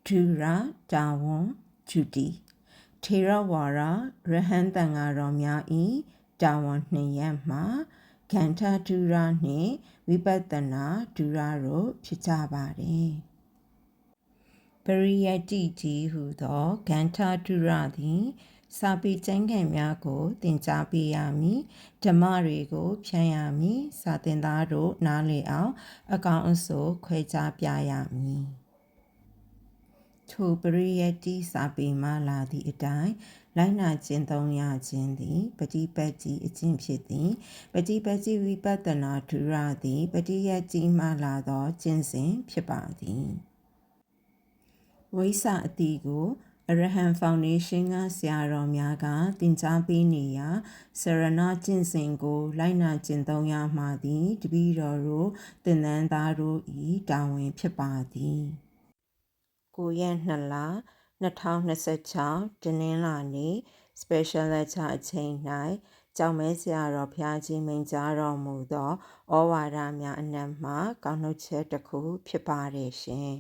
ဒုရတာဝန်ဂျူတီထေရဝါဒရဟန်းသံဃာတော်များ၏တာဝန်နှစ်ရပ်မှာကန္ထဒုရနှင့်ဝိပဿနာဒုရတို့ဖြစ်ကြပါသည်ပရိယတ္တိကြီးဟူသောကန္ထဒုရသည်စာပေကျမ်းဂန်များကိုသင်ကြားပေးရမည်ဓမ္မတွေကိုဖြန့်ရမည်စာသင်သားတို့နားလည်အောင်အကောင်အဆိုခွဲခြားပြရမည်ထိုပရိယတ္တိစာပေမှလာသည့်အတိုင်းလိုက်နာကျင့်သုံးရခြင်းသည်ပฏิပတ်တိအကျင့်ဖြစ်သည်ပฏิပတ်တိဝိပဿနာဒုရသည်ပฏิယတ္တိမှလာသောကျင့်စဉ်ဖြစ်ပါသည်ဝိစာအတိကိုအရဟံဖောင်ဒေးရှင်းကဆရာတော်များကသင်ကြားပေးနေရာစရဏကျင့်စဉ်ကိုလိုက်နာကျင့်သုံးရမှာသည်တပည့်တော်တို့သင်္นานသားတို့၏တာဝန်ဖြစ်ပါသည်9ရက်2လ2026တနင်္လာနေ့ Special Lecture အချိန်၌ကျောင်းမဲဆရာတော်ဘုရားကြီးမိန့်ကြားတော်မူသောဩဝါဒများအနက်မှကောက်နှုတ်ချက်တစ်ခုဖြစ်ပါတယ်ရှင်